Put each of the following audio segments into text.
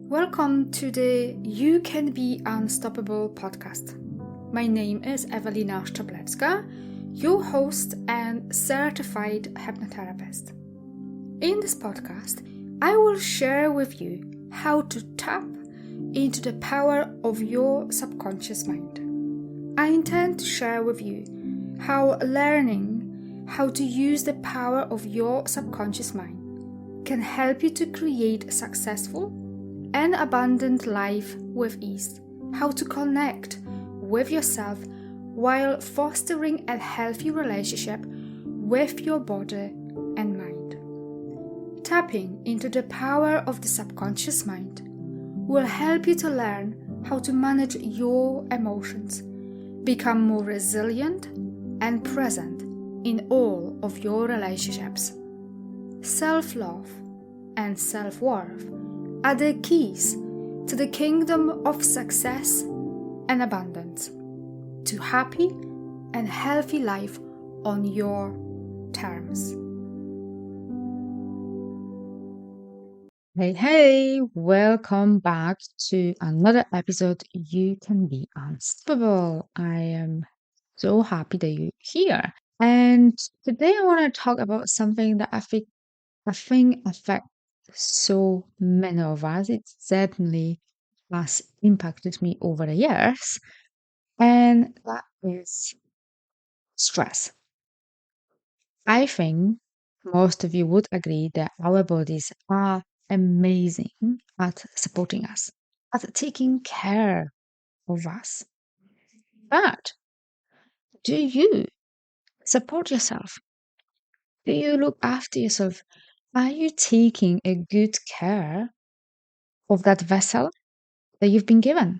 Welcome to the You Can Be Unstoppable podcast. My name is Ewelina Szczeblewska, your host and certified hypnotherapist. In this podcast, I will share with you how to tap into the power of your subconscious mind. I intend to share with you how learning how to use the power of your subconscious mind can help you to create a successful and abundant life with ease, how to connect with yourself while fostering a healthy relationship with your body and mind. Tapping into the power of the subconscious mind will help you to learn how to manage your emotions, become more resilient and present in all of your relationships. Self-love and self-worth are the keys to the kingdom of success and abundance, to happy and healthy life on your terms. Hey, welcome back to another episode. You Can Be Unstoppable. I am so happy that you're here. And today I want to talk about something that I think affects so many of us. It certainly has impacted me over the years, and that is stress. I think most of you would agree that our bodies are amazing at supporting us, at taking care of us. But do you support yourself? Do you look after yourself? Are you taking a good care of that vessel that you've been given?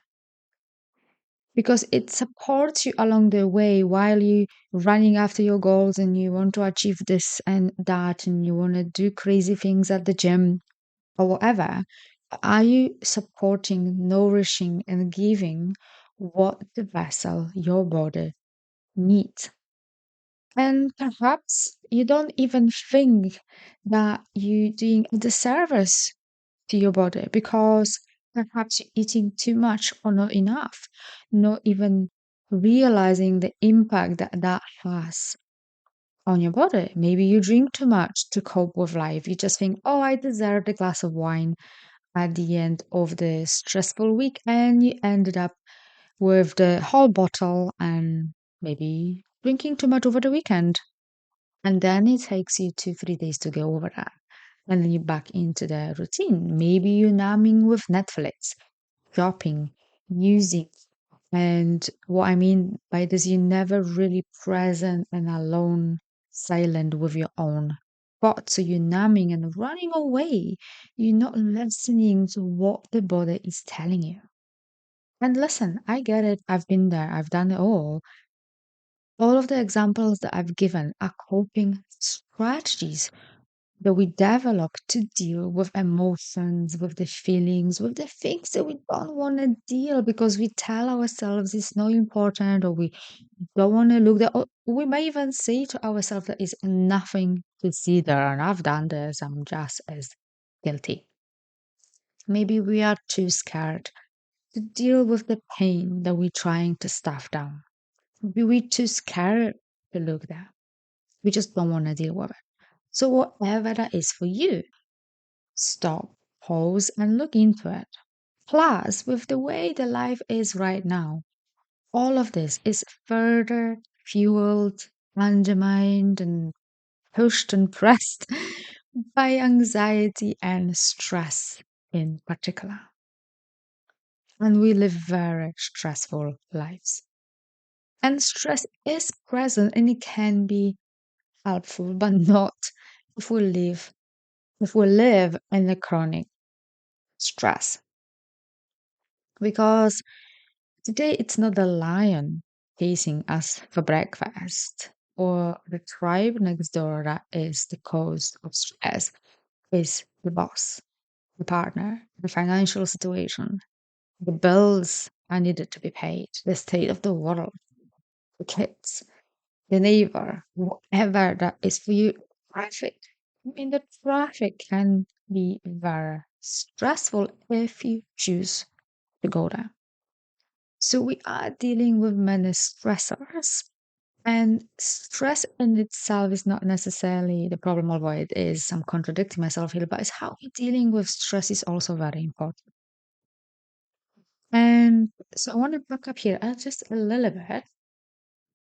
Because it supports you along the way while you running after your goals and you want to achieve this and that and you want to do crazy things at the gym or whatever. Are you supporting, nourishing, and giving what the vessel, your body, needs? And perhaps you don't even think that you're doing a disservice to your body because perhaps you're eating too much or not enough, not even realizing the impact that that has on your body. Maybe you drink too much to cope with life. You just think, oh, I deserve a glass of wine at the end of the stressful week, and you ended up with the whole bottle and maybe drinking too much over the weekend. And then it takes you 2, 3 days to get over that. And then you're back into the routine. Maybe you're numbing with Netflix, shopping, music. And what I mean by this, you're never really present and alone, silent with your own thoughts. So you're numbing and running away. You're not listening to what the body is telling you. And listen, I get it. I've been there. I've done it all. All of the examples that I've given are coping strategies that we develop to deal with emotions, with the feelings, with the things that we don't want to deal because we tell ourselves it's not important or we don't want to look there. Or we may even say to ourselves that it's nothing to see there. And I've done this, I'm just as guilty. Maybe we are too scared to deal with the pain that we're trying to stuff down. Maybe we're too scared to look there. We just don't want to deal with it. So, whatever that is for you, stop, pause, and look into it. Plus, with the way the life is right now, all of this is further fueled, undermined, and pushed and pressed by anxiety and stress in particular. And we live very stressful lives. And stress is present and it can be helpful, but not if we live in a chronic stress. Because today it's not the lion chasing us for breakfast or the tribe next door that is the cause of stress. Is the boss, the partner, the financial situation, the bills are needed to be paid, the state of the world, the kids, the neighbor, whatever that is for you, private. I mean, the traffic can be very stressful if you choose to go there. So we are dealing with many stressors. And stress in itself is not necessarily the problem, although it is. I'm contradicting myself here, but it's how we're dealing with stress is also very important. And so I want to back up here just a little bit.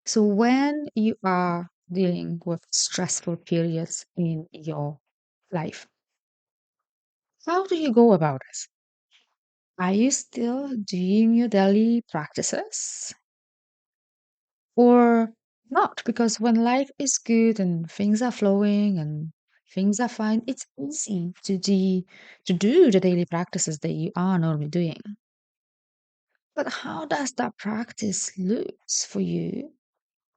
So when you are dealing with stressful periods in your life, how do you go about it? Are you still doing your daily practices or not? Because when life is good and things are flowing and things are fine, it's easy to do the daily practices that you are normally doing. But how does that practice look for you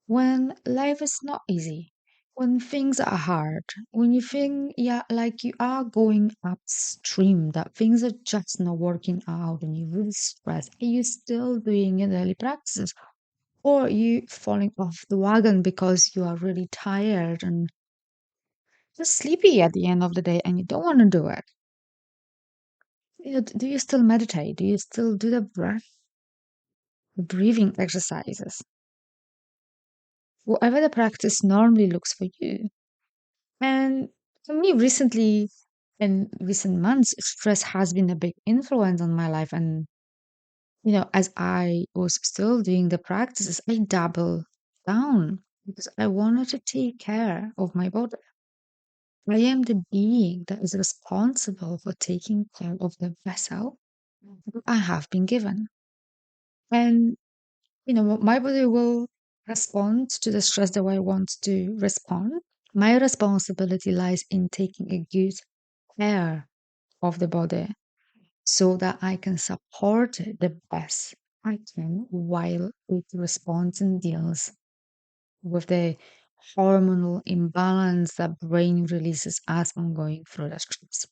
when life is not easy? When things are hard, when you think, yeah, like you are going upstream, that things are just not working out and you're really stressed, are you still doing your daily practices? Or are you falling off the wagon because you are really tired and just sleepy at the end of the day and you don't want to do it? Do you still meditate? Do you still do the breathing exercises? Whatever the practice normally looks for you. And for me, recently, in recent months, stress has been a big influence on my life. And, as I was still doing the practices, I doubled down because I wanted to take care of my body. I am the being that is responsible for taking care of the vessel that I have been given. And, my body will respond to the stress that I want to respond. My responsibility lies in taking a good care of the body so that I can support it the best I can while it responds and deals with the hormonal imbalance that brain releases as I'm going through the stress.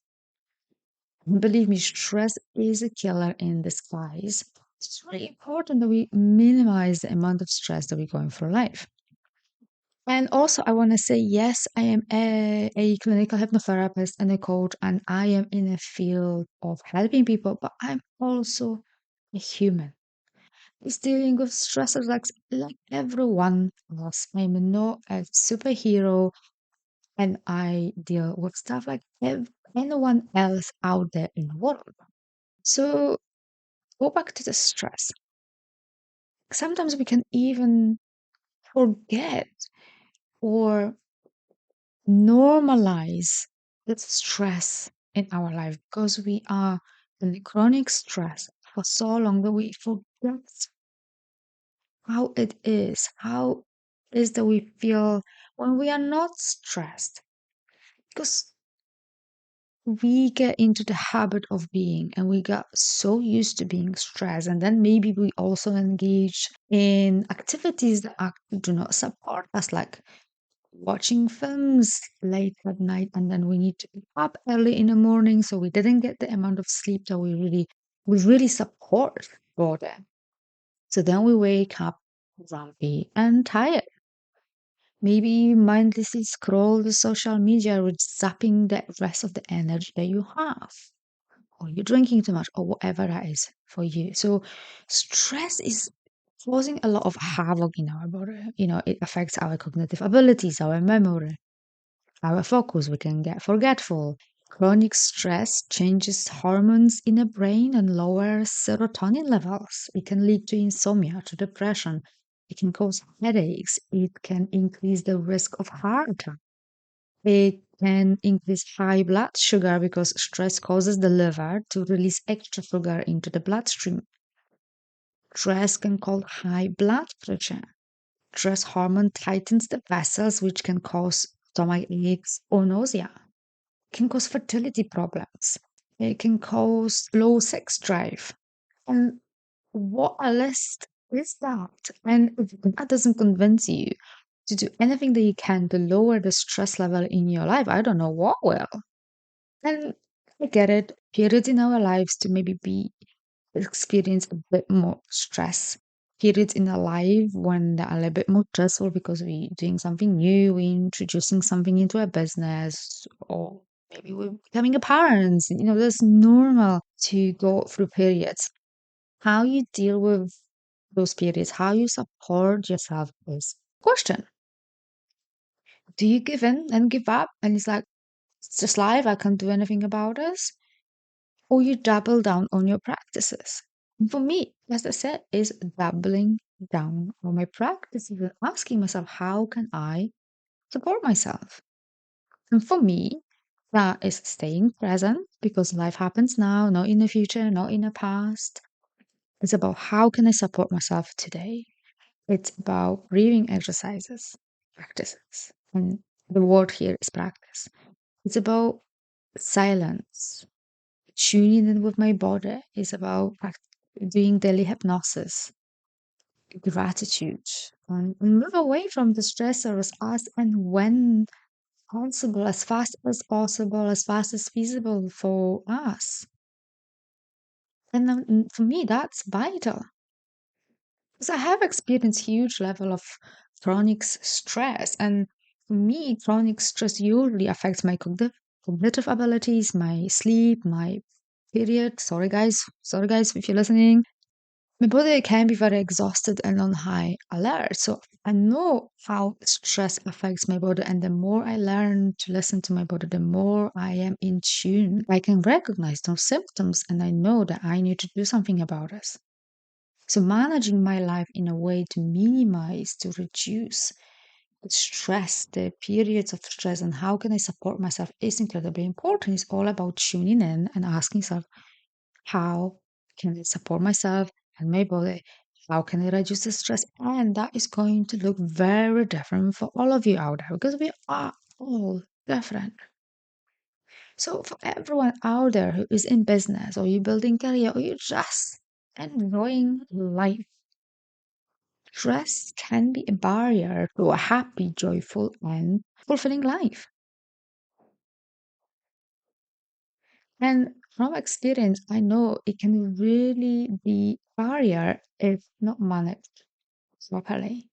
Believe me, stress is a killer in disguise. It's really important that we minimize the amount of stress that we're going through life. And also, I want to say, yes, I am a clinical hypnotherapist and a coach, and I am in a field of helping people, but I'm also a human. It's dealing with stressors like everyone else. I'm not a superhero, and I deal with stuff like anyone else out there in the world. So, go back to the stress. Sometimes we can even forget or normalize the stress in our life because we are in the chronic stress for so long that we forget how it is, how it is that we feel when we are not stressed. Because we get into the habit of being and we got so used to being stressed, and then maybe we also engage in activities that do not support us, like watching films late at night, and then we need to be up early in the morning, so we didn't get the amount of sleep that we really support for them. So then we wake up grumpy and tired. Maybe you mindlessly scroll the social media, which zapping the rest of the energy that you have, or you're drinking too much, or whatever that is for you. So stress is causing a lot of havoc in our body. It affects our cognitive abilities, our memory, our focus. We can get forgetful. Chronic stress changes hormones in the brain and lowers serotonin levels. It can lead to insomnia, to depression. It can cause headaches. It can increase the risk of heart attack. It can increase high blood sugar because stress causes the liver to release extra sugar into the bloodstream. Stress can cause high blood pressure. Stress hormone tightens the vessels, which can cause stomach aches or nausea. Can cause fertility problems. It can cause low sex drive. And what a list is that? And if that doesn't convince you to do anything that you can to lower the stress level in your life, I don't know what will. And I get it. Periods in our lives to maybe be experience a bit more stress. periods in our life when they're a little bit more stressful because we're doing something new, we're introducing something into a business, or maybe we're becoming a parent. That's normal to go through periods. How you deal with those periods, how you support yourself is question. Do you give in and give up? And it's like, it's just life, I can't do anything about this. Or you double down on your practices. And for me, as I said, is doubling down on my practices and asking myself, how can I support myself? And for me, that is staying present because life happens now, not in the future, not in the past. It's about how can I support myself today? It's about breathing exercises, practices. And the word here is practice. It's about silence, tuning in with my body. It's about doing daily hypnosis, gratitude, and move away from the stressors as and when possible, as fast as possible, as fast as feasible for us. And for me, that's vital. Because I have experienced huge level of chronic stress, and for me, chronic stress usually affects my cognitive abilities, my sleep, my period. Sorry guys, if you're listening. My body can be very exhausted and on high alert. So I know how stress affects my body, and the more I learn to listen to my body, the more I am in tune. I can recognize those symptoms, and I know that I need to do something about this. So, managing my life in a way to minimize, to reduce the stress, the periods of stress, and how can I support myself is incredibly important. It's all about tuning in and asking yourself, how can I support myself and my body? How can I reduce the stress? And that is going to look very different for all of you out there because we are all different. So, for everyone out there who is in business or you're building career or you're just enjoying life, stress can be a barrier to a happy, joyful, and fulfilling life. And from experience, I know it can really be a barrier if not managed properly.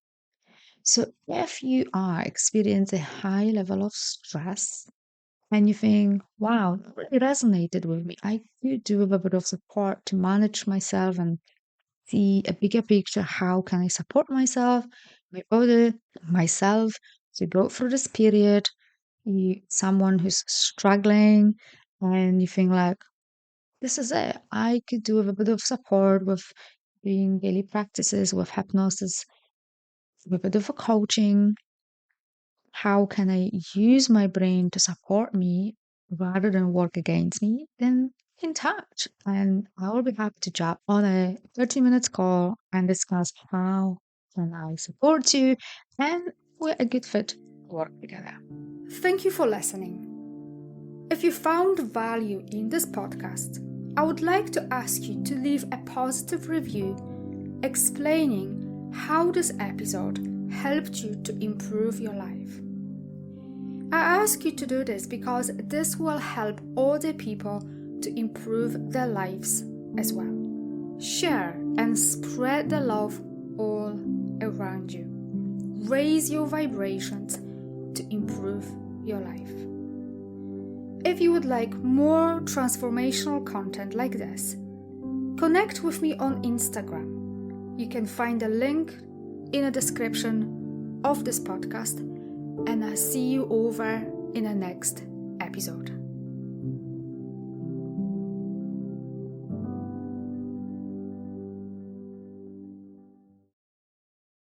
So if you are experiencing a high level of stress and you think, wow, that really resonated with me, I could do with a bit of support to manage myself and see a bigger picture. How can I support myself, my body, myself to go through this period? Someone who's struggling and you think like, this is it. I could do with a bit of support with doing daily practices with hypnosis, with a bit of a coaching. How can I use my brain to support me rather than work against me? Then in touch. And I will be happy to jump on a 30 minutes call and discuss how can I support you and we're a good fit to work together. Thank you for listening. If you found value in this podcast, I would like to ask you to leave a positive review explaining how this episode helped you to improve your life. I ask you to do this because this will help other people to improve their lives as well. Share and spread the love all around you. Raise your vibrations to improve your life. If you would like more transformational content like this, connect with me on Instagram. You can find a link in the description of this podcast, and I'll see you over in the next episode.